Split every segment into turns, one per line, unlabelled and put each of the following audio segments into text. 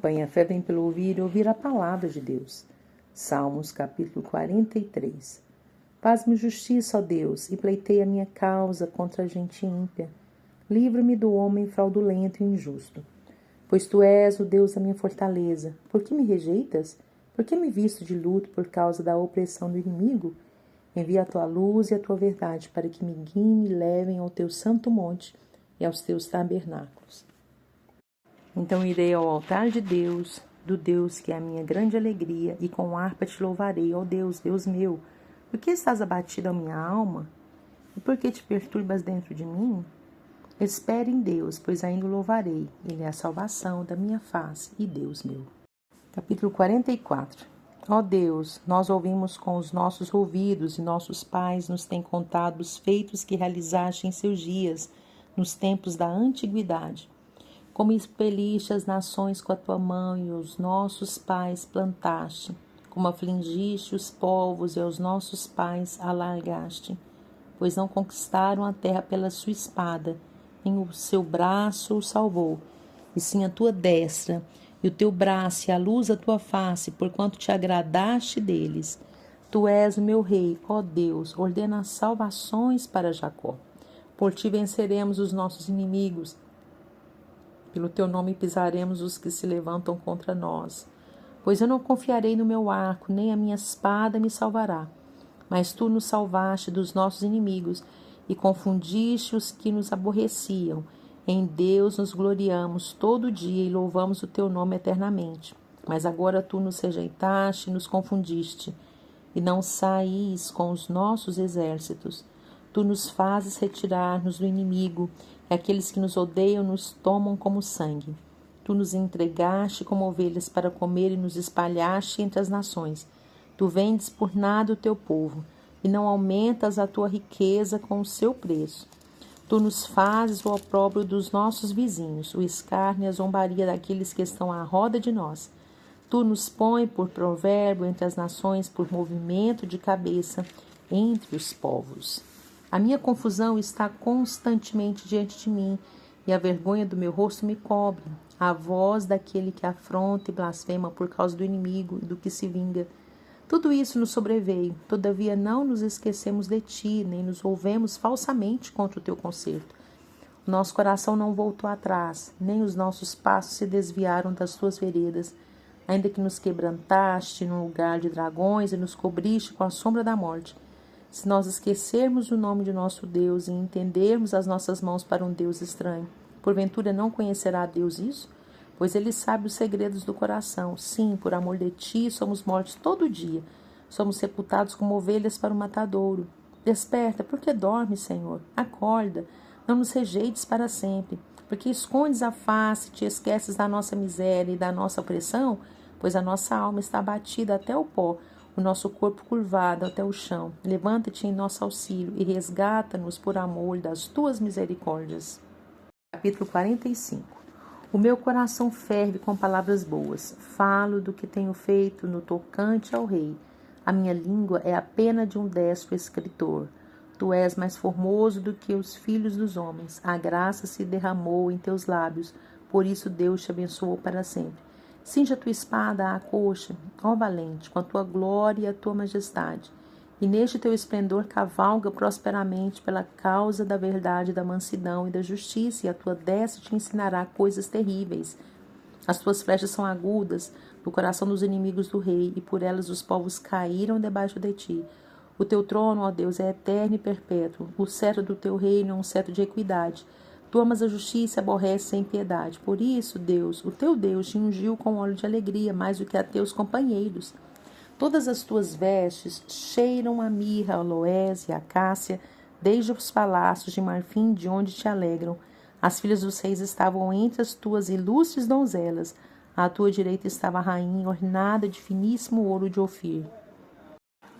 Acompanhe a fé, vem pelo ouvir e ouvir a palavra de Deus. Salmos, capítulo 43. Faz-me justiça, ó Deus, e pleiteia a minha causa contra a gente ímpia. Livra-me do homem fraudulento e injusto. Pois tu és o Deus da minha fortaleza. Por que me rejeitas? Por que me visto de luto por causa da opressão do inimigo? Envia a tua luz e a tua verdade para que me guiem e me levem ao teu santo monte e aos teus tabernáculos. Então irei ao altar de Deus, do Deus que é a minha grande alegria, e com harpa te louvarei, ó Deus, Deus meu. Por que estás abatida, ó minha alma? E por que te perturbas dentro de mim? Espere em Deus, pois ainda o louvarei. Ele é a salvação da minha face e Deus meu. Capítulo 44. Ó Deus, nós ouvimos com os nossos ouvidos e nossos pais nos têm contado os feitos que realizaste em seus dias, nos tempos da antiguidade. Como expeliste as nações com a tua mão e os nossos pais plantaste, como afligiste os povos e aos nossos pais alargaste, pois não conquistaram a terra pela sua espada, nem o seu braço o salvou, e sim a tua destra, e o teu braço e a luz da tua face, porquanto te agradaste deles. Tu és o meu rei, ó Deus, ordena salvações para Jacó. Por ti venceremos os nossos inimigos, pelo teu nome pisaremos os que se levantam contra nós. Pois eu não confiarei no meu arco, nem a minha espada me salvará. Mas tu nos salvaste dos nossos inimigos e confundiste os que nos aborreciam. Em Deus nos gloriamos todo dia e louvamos o teu nome eternamente. Mas agora tu nos rejeitaste e nos confundiste, e não saís com os nossos exércitos. Tu nos fazes retirar-nos do inimigo, e aqueles que nos odeiam nos tomam como sangue. Tu nos entregaste como ovelhas para comer e nos espalhaste entre as nações. Tu vendes por nada o teu povo, e não aumentas a tua riqueza com o seu preço. Tu nos fazes o opróbrio dos nossos vizinhos, o escárnio e a zombaria daqueles que estão à roda de nós. Tu nos põe por provérbio entre as nações, por movimento de cabeça entre os povos. A minha confusão está constantemente diante de mim, e a vergonha do meu rosto me cobre. A voz daquele que afronta e blasfema por causa do inimigo e do que se vinga. Tudo isso nos sobreveio, todavia não nos esquecemos de ti, nem nos volvemos falsamente contra o teu conserto. O nosso coração não voltou atrás, nem os nossos passos se desviaram das tuas veredas, ainda que nos quebrantaste num lugar de dragões e nos cobriste com a sombra da morte. Se nós esquecermos o nome de nosso Deus e entendermos as nossas mãos para um Deus estranho, porventura não conhecerá Deus isso? Pois Ele sabe os segredos do coração. Sim, por amor de ti, somos mortos todo dia. Somos sepultados como ovelhas para o matadouro. Desperta, porque dormes, Senhor. Acorda, não nos rejeites para sempre. Porque escondes a face, te esqueces da nossa miséria e da nossa opressão, pois a nossa alma está abatida até o pó, o nosso corpo curvado até o chão. Levanta-te em nosso auxílio e resgata-nos por amor das tuas misericórdias. Capítulo 45. O meu coração ferve com palavras boas. Falo do que tenho feito no tocante ao rei. A minha língua é a pena de um destro escritor. Tu és mais formoso do que os filhos dos homens. A graça se derramou em teus lábios. Por isso Deus te abençoou para sempre. Cinge a tua espada à coxa, ó valente, com a tua glória e a tua majestade. E neste teu esplendor cavalga prosperamente pela causa da verdade, da mansidão e da justiça, e a tua destra te ensinará coisas terríveis. As tuas flechas são agudas no coração dos inimigos do rei, e por elas os povos caíram debaixo de ti. O teu trono, ó Deus, é eterno e perpétuo. O cetro do teu reino é um cetro de equidade. Tu amas a justiça e aborreces a impiedade. Por isso, Deus, o teu Deus, te ungiu com óleo de alegria, mais do que a teus companheiros. Todas as tuas vestes cheiram a mirra, a aloés e a acácia, desde os palácios de marfim de onde te alegram. As filhas dos reis estavam entre as tuas ilustres donzelas. À tua direita estava a rainha, ornada de finíssimo ouro de Ofir.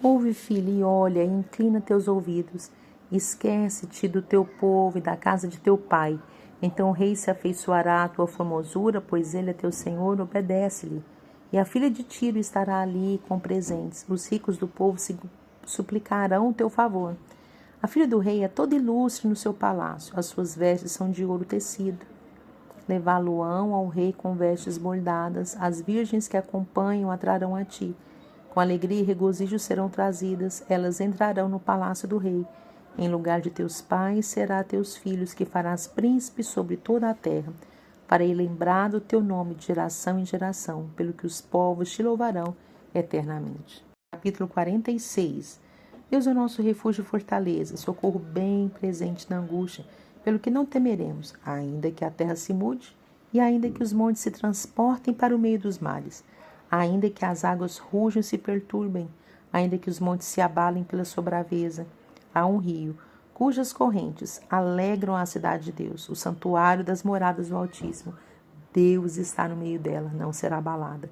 Ouve, filha, e olha, e inclina teus ouvidos. Esquece-te do teu povo e da casa de teu pai. Então o rei se afeiçoará à tua formosura, pois ele é teu senhor, obedece-lhe. E a filha de Tiro estará ali com presentes. Os ricos do povo se suplicarão o teu favor. A filha do rei é toda ilustre no seu palácio. As suas vestes são de ouro tecido. Levá-lo-ão ao rei com vestes bordadas, as virgens que acompanham a trarão a ti. Com alegria e regozijo serão trazidas, elas entrarão no palácio do rei. Em lugar de teus pais será teus filhos, que farás príncipes sobre toda a terra, para ir lembrar do teu nome de geração em geração, pelo que os povos te louvarão eternamente. Capítulo 46. Deus é o nosso refúgio e fortaleza, socorro bem presente na angústia, pelo que não temeremos, ainda que a terra se mude, e ainda que os montes se transportem para o meio dos mares, ainda que as águas rujam e se perturbem, ainda que os montes se abalem pela sua braveza. Há um rio, cujas correntes alegram a cidade de Deus, o santuário das moradas do Altíssimo. Deus está no meio dela, não será abalada.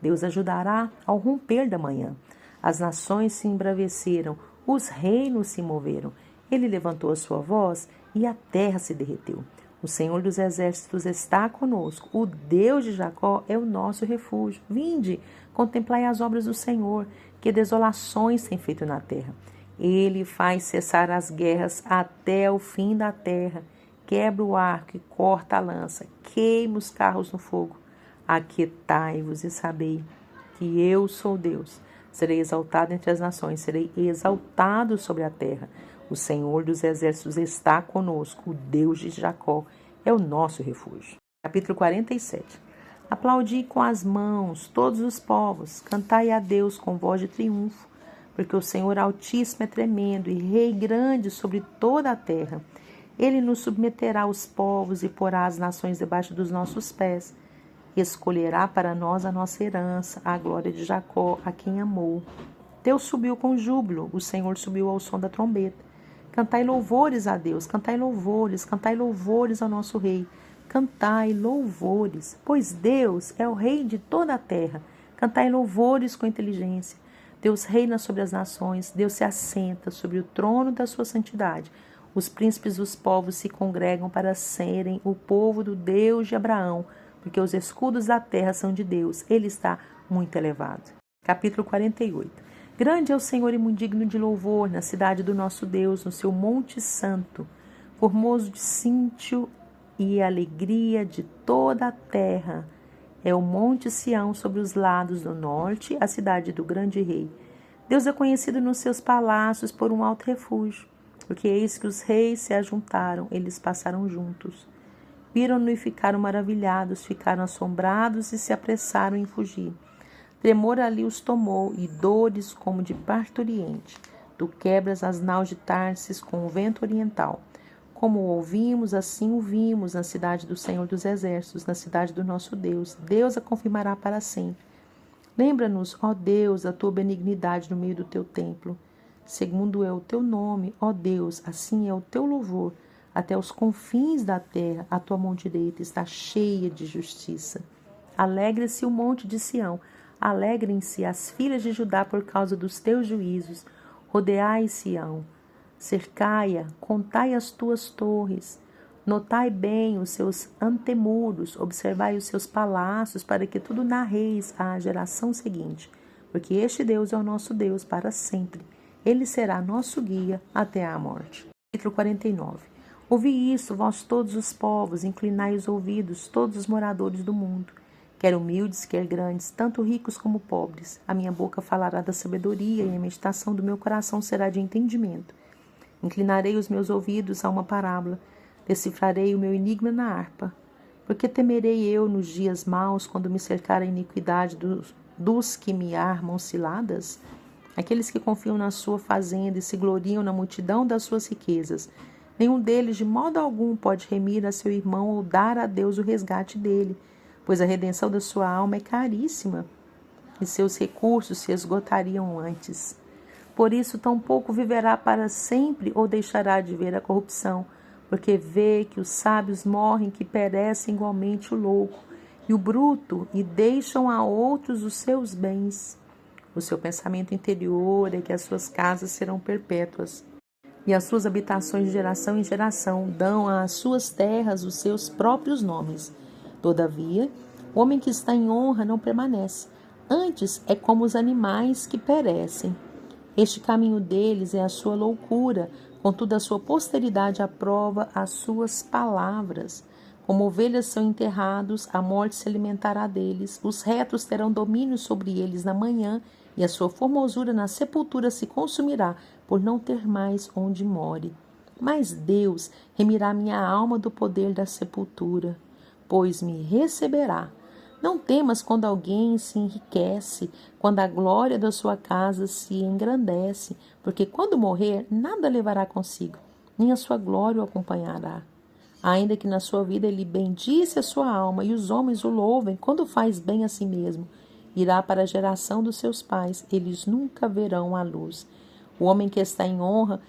Deus ajudará ao romper da manhã. As nações se embraveceram, os reinos se moveram. Ele levantou a sua voz e a terra se derreteu. O Senhor dos exércitos está conosco. O Deus de Jacó é o nosso refúgio. Vinde, contemplai as obras do Senhor, que desolações tem feito na terra. Ele faz cessar as guerras até o fim da terra. Quebra o arco e corta a lança. Queima os carros no fogo. Aquietai-vos e sabei que eu sou Deus. Serei exaltado entre as nações, serei exaltado sobre a terra. O Senhor dos exércitos está conosco, o Deus de Jacó é o nosso refúgio. Capítulo 47. Aplaudi com as mãos todos os povos, cantai a Deus com voz de triunfo, porque o Senhor Altíssimo é tremendo e Rei grande sobre toda a terra. Ele nos submeterá aos povos e porá as nações debaixo dos nossos pés. Escolherá para nós a nossa herança, a glória de Jacó, a quem amou. Deus subiu com júbilo, o Senhor subiu ao som da trombeta. Cantai louvores a Deus, cantai louvores ao nosso Rei. Cantai louvores, pois Deus é o Rei de toda a terra. Cantai louvores com inteligência. Deus reina sobre as nações, Deus se assenta sobre o trono da sua santidade. Os príncipes dos povos se congregam para serem o povo do Deus de Abraão, porque os escudos da terra são de Deus, ele está muito elevado. Capítulo 48. Grande é o Senhor e muito digno de louvor na cidade do nosso Deus, no seu monte santo, formoso de cíntio e alegria de toda a terra. É o monte Sião sobre os lados do norte, a cidade do grande rei. Deus é conhecido nos seus palácios por um alto refúgio, porque eis que os reis se ajuntaram, eles passaram juntos. Viram-no e ficaram maravilhados, ficaram assombrados e se apressaram em fugir. Tremor ali os tomou e dores como de parturiente. Tu quebras as naus de Tarsis com o vento oriental. Como o ouvimos, assim o vimos na cidade do Senhor dos Exércitos, na cidade do nosso Deus. Deus a confirmará para sempre. Lembra-nos, ó Deus, a tua benignidade no meio do teu templo. Segundo é o teu nome, ó Deus, assim é o teu louvor. Até os confins da terra, a tua mão direita está cheia de justiça. Alegre-se o monte de Sião, alegrem-se as filhas de Judá por causa dos teus juízos. Rodeai Sião, cercai-a, contai as tuas torres. Notai bem os seus antemuros, observai os seus palácios, para que tudo narreis à geração seguinte. Porque este Deus é o nosso Deus para sempre. Ele será nosso guia até a morte. Capítulo 49. Ouvi isto, vós todos os povos, inclinai os ouvidos, todos os moradores do mundo. Quer humildes, quer grandes, tanto ricos como pobres. A minha boca falará da sabedoria e a meditação do meu coração será de entendimento. Inclinarei os meus ouvidos a uma parábola, decifrarei o meu enigma na harpa. Porque temerei eu nos dias maus, quando me cercar a iniquidade dos que me armam ciladas? Aqueles que confiam na sua fazenda e se gloriam na multidão das suas riquezas. Nenhum deles, de modo algum, pode remir a seu irmão ou dar a Deus o resgate dele, pois a redenção da sua alma é caríssima, e seus recursos se esgotariam antes. Por isso, tampouco viverá para sempre ou deixará de ver a corrupção, porque vê que os sábios morrem, que perece igualmente o louco, e o bruto, e deixam a outros os seus bens. O seu pensamento interior é que as suas casas serão perpétuas, e as suas habitações de geração em geração dão às suas terras os seus próprios nomes. Todavia, o homem que está em honra não permanece. Antes é como os animais que perecem. Este caminho deles é a sua loucura, contudo a sua posteridade aprova as suas palavras. Como ovelhas são enterrados, a morte se alimentará deles. Os retos terão domínio sobre eles na manhã, e a sua formosura na sepultura se consumirá, por não ter mais onde more. Mas Deus remirá minha alma do poder da sepultura, pois me receberá. Não temas quando alguém se enriquece, quando a glória da sua casa se engrandece, porque quando morrer, nada levará consigo, nem a sua glória o acompanhará. Ainda que na sua vida ele bendice a sua alma e os homens o louvem quando faz bem a si mesmo, irá para a geração dos seus pais, eles nunca verão a luz. O homem que está em honra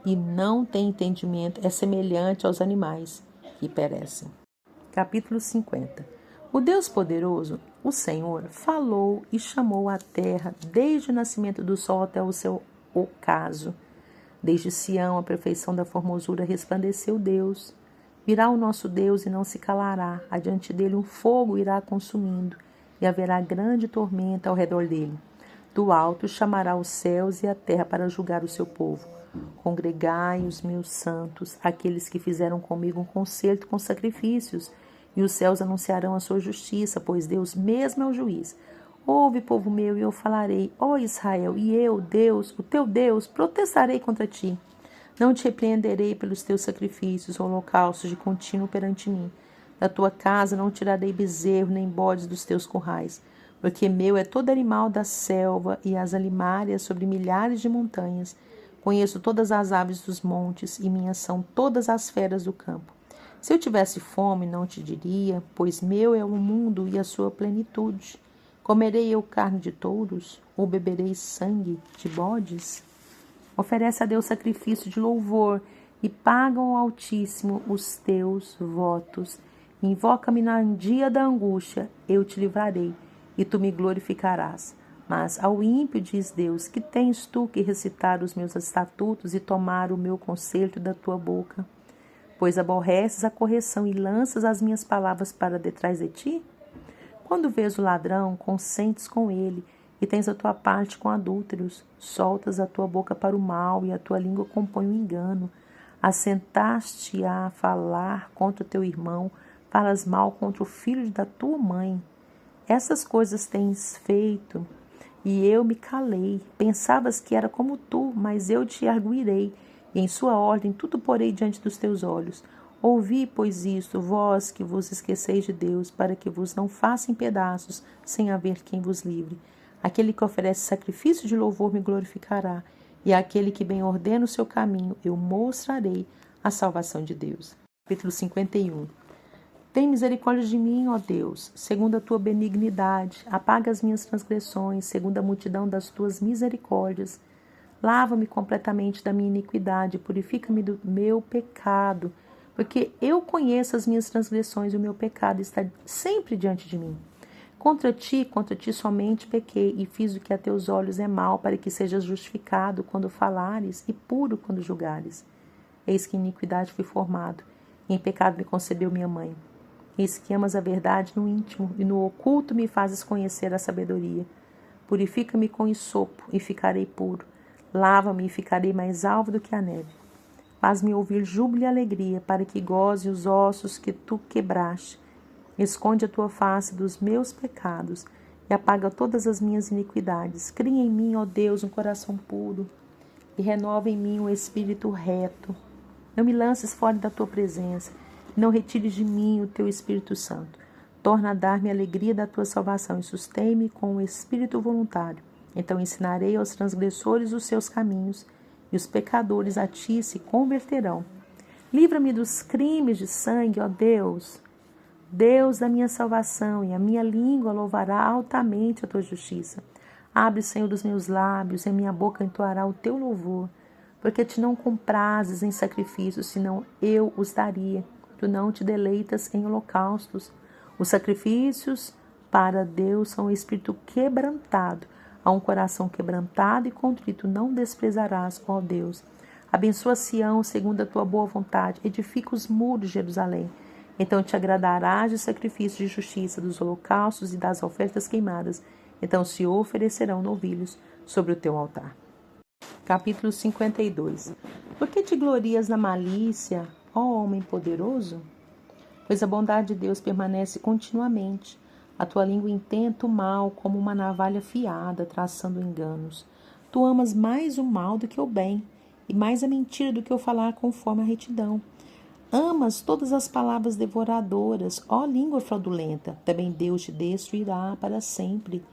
e não tem entendimento é semelhante aos animais que perecem. Capítulo 50. O Deus poderoso, o Senhor, falou e chamou a terra desde o nascimento do sol até o seu ocaso. Desde Sião, a perfeição da formosura, resplandeceu Deus. Virá o nosso Deus e não se calará. Adiante dele um fogo irá consumindo, e haverá grande tormenta ao redor dele. Do alto chamará os céus e a terra para julgar o seu povo. Congregai os meus santos, aqueles que fizeram comigo um concerto com sacrifícios, e os céus anunciarão a sua justiça, pois Deus mesmo é o juiz. Ouve, povo meu, e eu falarei, ó Israel, e eu, Deus, o teu Deus, protestarei contra ti. Não te repreenderei pelos teus sacrifícios, holocaustos de contínuo perante mim. Da tua casa não tirarei bezerro, nem bodes dos teus currais, porque meu é todo animal da selva e as alimárias sobre milhares de montanhas. Conheço todas as aves dos montes, e minhas são todas as feras do campo. Se eu tivesse fome, não te diria, pois meu é o mundo e a sua plenitude. Comerei eu carne de touros, ou beberei sangue de bodes? Oferece a Deus sacrifício de louvor e paga ao Altíssimo os teus votos. Invoca-me no dia da angústia, eu te livrarei, e tu me glorificarás. Mas ao ímpio diz Deus, que tens tu que recitar os meus estatutos e tomar o meu conselho da tua boca? Pois aborreces a correção e lanças as minhas palavras para detrás de ti? Quando vês o ladrão, consentes com ele, e tens a tua parte com adúlteros, soltas a tua boca para o mal, e a tua língua compõe o engano. Assentaste a falar contra o teu irmão, falas mal contra o filho da tua mãe. Essas coisas tens feito, e eu me calei. Pensavas que era como tu, mas eu te arguirei, e em sua ordem tudo porei diante dos teus olhos. Ouvi, pois, isto, vós que vos esqueceis de Deus, para que vos não faça em pedaços, sem haver quem vos livre. Aquele que oferece sacrifício de louvor me glorificará, e aquele que bem ordena o seu caminho, eu mostrarei a salvação de Deus. Capítulo 51. Tem misericórdia de mim, ó Deus, segundo a tua benignidade. Apaga as minhas transgressões, segundo a multidão das tuas misericórdias. Lava-me completamente da minha iniquidade, purifica-me do meu pecado, porque eu conheço as minhas transgressões e o meu pecado está sempre diante de mim. Contra ti somente pequei e fiz o que a teus olhos é mal, para que sejas justificado quando falares e puro quando julgares. Eis que em iniquidade fui formado, e em pecado me concebeu minha mãe. Eis que amas a verdade no íntimo, e no oculto me fazes conhecer a sabedoria. Purifica-me com hisopo, e ficarei puro. Lava-me, e ficarei mais alvo do que a neve. Faz-me ouvir júbilo e alegria, para que goze os ossos que tu quebraste. Esconde a tua face dos meus pecados, e apaga todas as minhas iniquidades. Cria em mim, ó Deus, um coração puro, e renova em mim um espírito reto. Não me lances fora da tua presença, não retires de mim o teu Espírito Santo. Torna a dar-me a alegria da tua salvação e sustém-me com o espírito voluntário. Então ensinarei aos transgressores os seus caminhos, e os pecadores a ti se converterão. Livra-me dos crimes de sangue, ó Deus, Deus da minha salvação, e a minha língua louvará altamente a tua justiça. Abre, Senhor, os meus lábios, e a minha boca entoará o teu louvor, porque te não comprases em sacrifícios, senão eu os daria. Tu não te deleitas em holocaustos. Os sacrifícios para Deus são um espírito quebrantado. A um coração quebrantado e contrito não desprezarás, ó Deus. Abençoa Sião segundo a tua boa vontade. Edifica os muros de Jerusalém. Então te agradarás de sacrifícios de justiça, dos holocaustos e das ofertas queimadas. Então se oferecerão novilhos sobre o teu altar. Capítulo 52. Por que te glorias na malícia, ó homem poderoso? pois a bondade de Deus permanece continuamente. A tua língua intenta o mal como uma navalha afiada, traçando enganos. Tu amas mais o mal do que o bem, e mais a mentira do que o falar conforme a retidão. Amas todas as palavras devoradoras, ó língua fraudulenta. Também Deus te destruirá para sempre.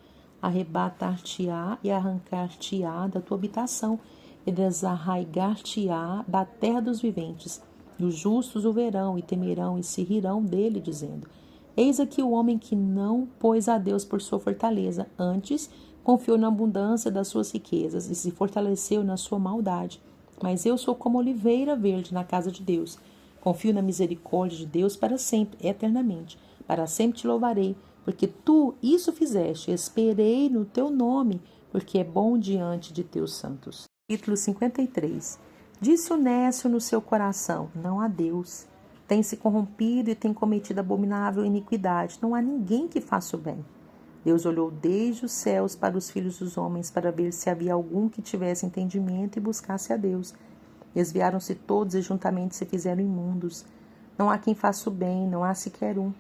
Arrebatar-te-á e arrancar-te-á da tua habitação, e desarraigar-te-á da terra dos viventes. E os justos o verão, e temerão, e se rirão dele, dizendo: Eis aqui o homem que não pôs a Deus por sua fortaleza, antes confiou na abundância das suas riquezas, e se fortaleceu na sua maldade. Mas eu sou como oliveira verde na casa de Deus. Confio na misericórdia de Deus para sempre, eternamente. Para sempre te louvarei, porque tu isso fizeste. Esperei no teu nome, porque é bom diante de teus santos. Capítulo 53. Disse o nécio no seu coração: não há Deus. Tem se corrompido e tem cometido abominável iniquidade. Não há ninguém que faça o bem. Deus olhou desde os céus para os filhos dos homens, para ver se havia algum que tivesse entendimento e buscasse a Deus. Desviaram-se todos e juntamente se fizeram imundos. Não há quem faça o bem, não há sequer um.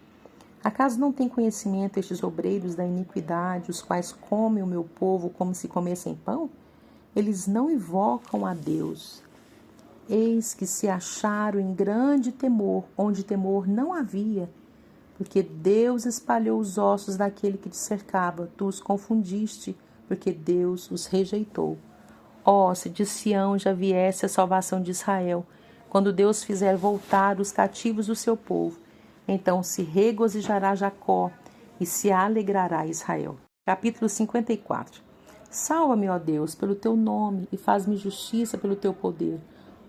Acaso não têm conhecimento estes obreiros da iniquidade, os quais comem o meu povo como se comessem pão? Eles não invocam a Deus. Eis que se acharam em grande temor, onde temor não havia, porque Deus espalhou os ossos daquele que te cercava, tu os confundiste, porque Deus os rejeitou. Ó, se de Sião já viesse a salvação de Israel, quando Deus fizer voltar os cativos do seu povo, então se regozijará Jacó e se alegrará Israel. Capítulo 54. Salva-me, ó Deus, pelo teu nome e faz-me justiça pelo teu poder.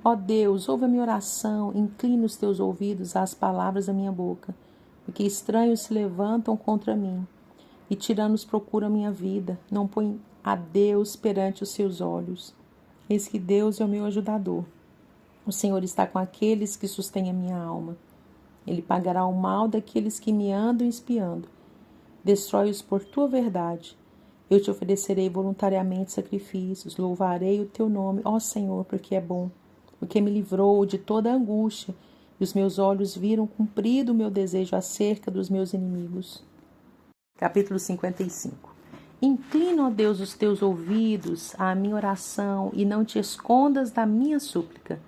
Ó Deus, ouve a minha oração, inclina os teus ouvidos às palavras da minha boca, porque estranhos se levantam contra mim e tiranos procuram a minha vida. Não põe a Deus perante os seus olhos. Eis que Deus é o meu ajudador. O Senhor está com aqueles que sustêm a minha alma. Ele pagará o mal daqueles que me andam espiando. Destrói-os por tua verdade. Eu te oferecerei voluntariamente sacrifícios. Louvarei o teu nome, ó Senhor, porque é bom. Porque me livrou de toda a angústia, e os meus olhos viram cumprido o meu desejo acerca dos meus inimigos. Capítulo 55. Inclina, ó Deus, os teus ouvidos à minha oração e não te escondas da minha súplica.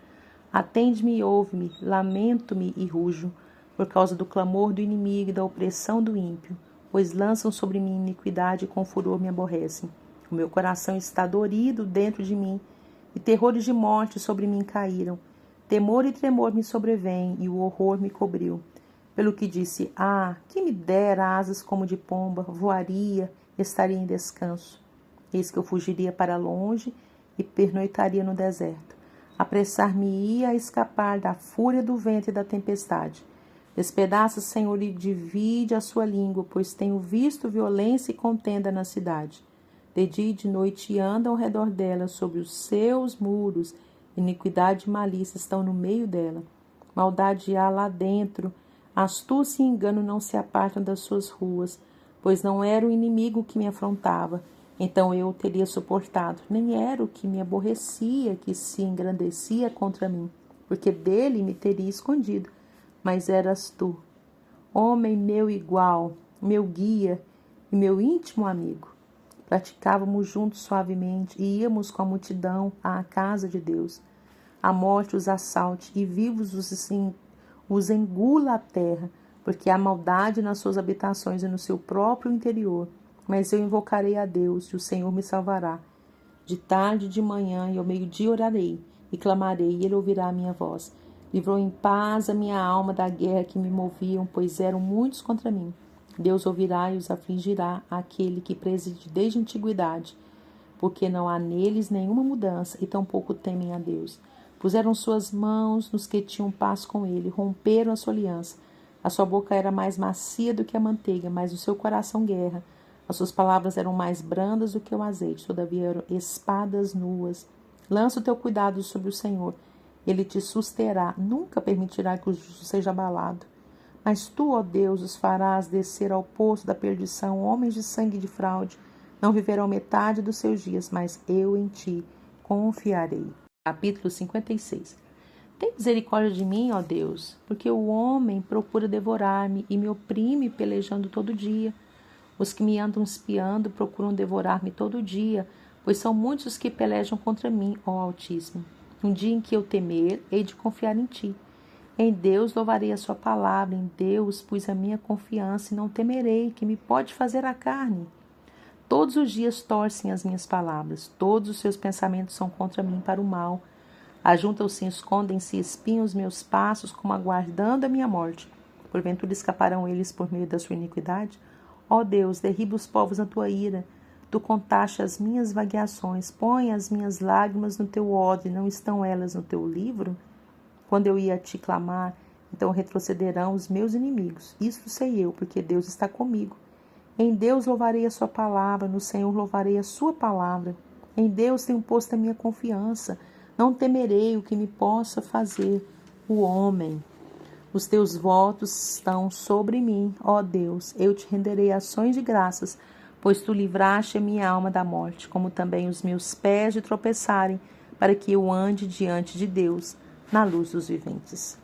Atende-me e ouve-me, lamento-me e rujo, por causa do clamor do inimigo e da opressão do ímpio, pois lançam sobre mim iniquidade e com furor me aborrecem. O meu coração está dorido dentro de mim, e terrores de morte sobre mim caíram. Temor e tremor me sobrevêm, e o horror me cobriu. Pelo que disse: que me dera asas como de pomba, voaria, estaria em descanso. Eis que eu fugiria para longe e pernoitaria no deserto. Apressar-me-ia a escapar da fúria do vento e da tempestade. Despedaça, Senhor, e divide a sua língua, pois tenho visto violência e contenda na cidade. De dia e de noite andam ao redor dela, sobre os seus muros. Iniquidade e malícia estão no meio dela. Maldade há lá dentro. Astúcia e engano não se apartam das suas ruas, pois não era o inimigo que me afrontava, então eu o teria suportado. Nem era o que me aborrecia que se engrandecia contra mim, porque dele me teria escondido. Mas eras tu, homem meu igual, meu guia e meu íntimo amigo. Praticávamos juntos suavemente e íamos com a multidão à casa de Deus. A morte os assalte e vivos os engula a terra, porque há maldade nas suas habitações e no seu próprio interior. Mas eu invocarei a Deus, e o Senhor me salvará. De tarde e de manhã e ao meio-dia orarei, e clamarei, e ele ouvirá a minha voz. Livrou em paz a minha alma da guerra que me moviam, pois eram muitos contra mim. Deus ouvirá e os afligirá, aquele que preside desde a antiguidade, porque não há neles nenhuma mudança, e tampouco temem a Deus. Puseram suas mãos nos que tinham paz com ele, romperam a sua aliança. A sua boca era mais macia do que a manteiga, mas o seu coração guerra. As suas palavras eram mais brandas do que o azeite, todavia eram espadas nuas. Lança o teu cuidado sobre o Senhor, ele te susterá, nunca permitirá que o justo seja abalado. Mas tu, ó Deus, os farás descer ao poço da perdição, homens de sangue e de fraude. Não viverão metade dos seus dias, mas eu em ti confiarei. Capítulo 56. Tem misericórdia de mim, ó Deus, porque o homem procura devorar-me e me oprime pelejando todo dia. Os que me andam espiando procuram devorar-me todo dia, pois são muitos os que pelejam contra mim, ó Altíssimo. Um dia em que eu temer, hei de confiar em ti. Em Deus louvarei a sua palavra, em Deus pus a minha confiança e não temerei, que me pode fazer a carne. Todos os dias torcem as minhas palavras, todos os seus pensamentos são contra mim para o mal. Ajuntam-se, escondem-se e espiam os meus passos, como aguardando a minha morte. Porventura escaparão eles por meio da sua iniquidade? Ó Deus, derriba os povos na tua ira. Tu contaste as minhas vagueações, põe as minhas lágrimas no teu odre, não estão elas no teu livro? Quando eu ia a ti clamar, então retrocederão os meus inimigos. Isto sei eu, porque Deus está comigo. Em Deus louvarei a sua palavra, no Senhor louvarei a sua palavra. Em Deus tenho posto a minha confiança. Não temerei o que me possa fazer o homem. Os teus votos estão sobre mim, ó Deus. Eu te renderei ações de graças, pois tu livraste a minha alma da morte, como também os meus pés de tropeçarem, para que eu ande diante de Deus, na luz dos viventes.